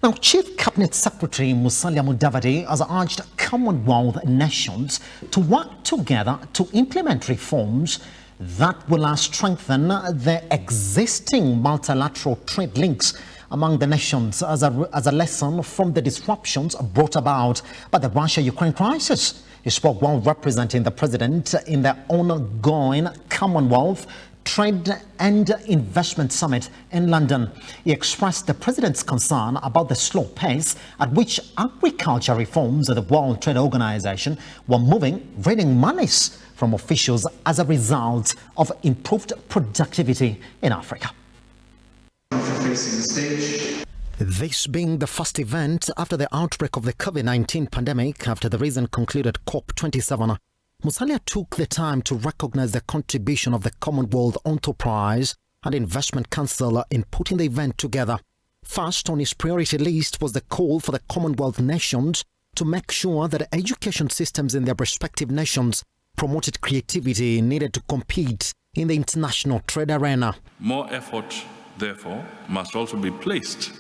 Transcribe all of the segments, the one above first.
Now, Chief Cabinet Secretary Musalia has urged Commonwealth nations to work together to implement reforms that will strengthen the existing multilateral trade links among the nations as a lesson from the disruptions brought about by the Russia-Ukraine crisis. He spoke while representing the president in the ongoing Commonwealth Trade and Investment Summit in London. He expressed the president's concern about the slow pace at which agriculture reforms at the World Trade Organization were moving, raiding monies from officials as a result of improved productivity in Africa. This being the first event after the outbreak of the COVID-19 pandemic after the recent concluded COP27, Musalia took the time to recognize the contribution of the Commonwealth Enterprise and Investment Council in putting the event together. First on his priority list was the call for the Commonwealth nations to make sure that education systems in their respective nations promoted creativity needed to compete in the international trade arena. More effort, therefore, must also be placed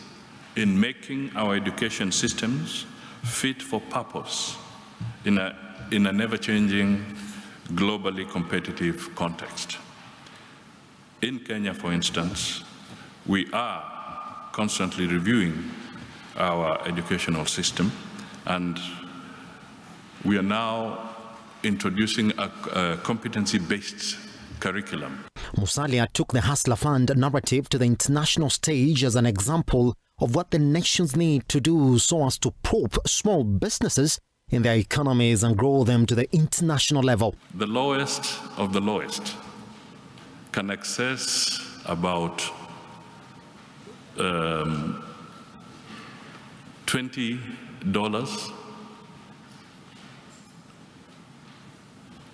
in making our education systems fit for purpose in a never-changing, globally competitive context. In Kenya, for instance, we are constantly reviewing our educational system, and we are now introducing a competency-based curriculum. Musalia took the Hustler Fund narrative to the international stage as an example of what the nations need to do so as to prop small businesses in their economies and grow them to the international level. The lowest of the lowest can access about $20,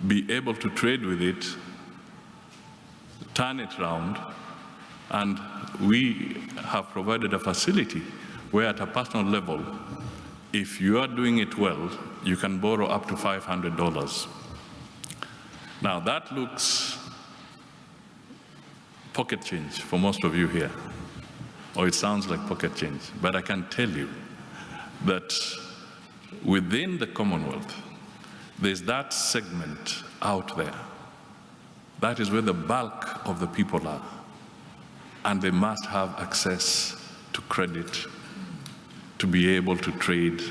be able to trade with it, turn it around, and we have provided a facility where at a personal level, if you are doing it well, you can borrow up to $500. Now that looks pocket change for most of you here, or it sounds like pocket change, but I can tell you that within the Commonwealth, there's that segment out there. That is where the bulk of the people are, and they must have access to credit to be able to trade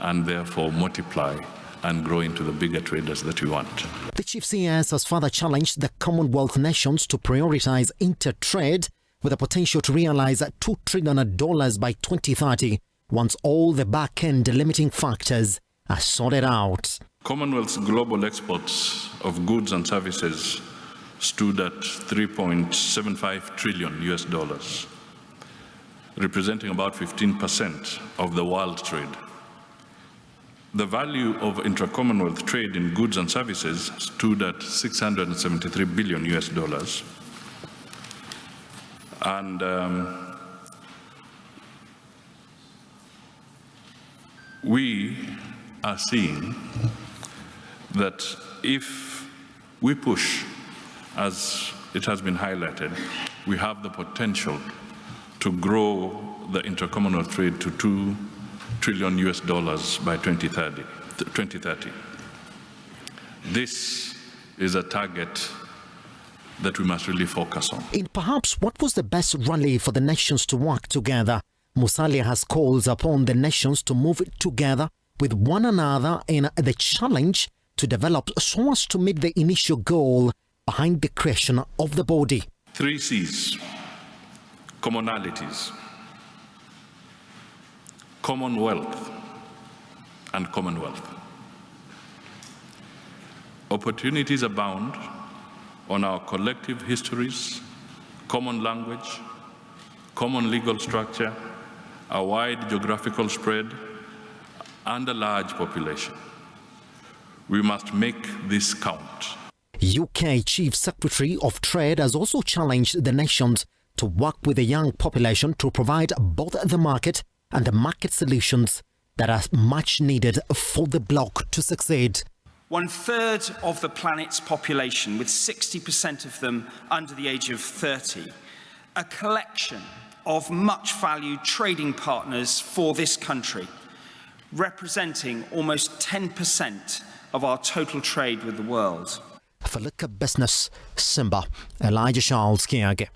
and therefore multiply and grow into the bigger traders that we want. The Chief CS has further challenged the Commonwealth nations to prioritize inter-trade with the potential to realize $2 trillion by 2030 once all the back-end limiting factors are sorted out. Commonwealth's global exports of goods and services stood at $3.75 trillion US, representing about 15% of the world trade. The value of intra-Commonwealth trade in goods and services stood at $673 billion US. And we are seeing that if we push, as it has been highlighted, we have the potential to grow the inter-Commonwealth trade to $2 trillion US by 2030. This is a target that we must really focus on. In perhaps what was the best rally for the nations to work together, Musalia has called upon the nations to move together with one another in the challenge to develop so as to meet the initial goal behind the creation of the body. 3 C's. Commonalities, Commonwealth, and Commonwealth. Opportunities abound on our collective histories, common language, common legal structure, a wide geographical spread, and a large population. We must make this count. UK Chief Secretary of Trade has also challenged the nations to work with the young population to provide both the market and the market solutions that are much needed for the bloc to succeed. 1/3 of the planet's population, with 60% of them under the age of 30, a collection of much valued trading partners for this country, representing almost 10% of our total trade with the world. For Liquor Business, Simba, Elijah Charles Kiage.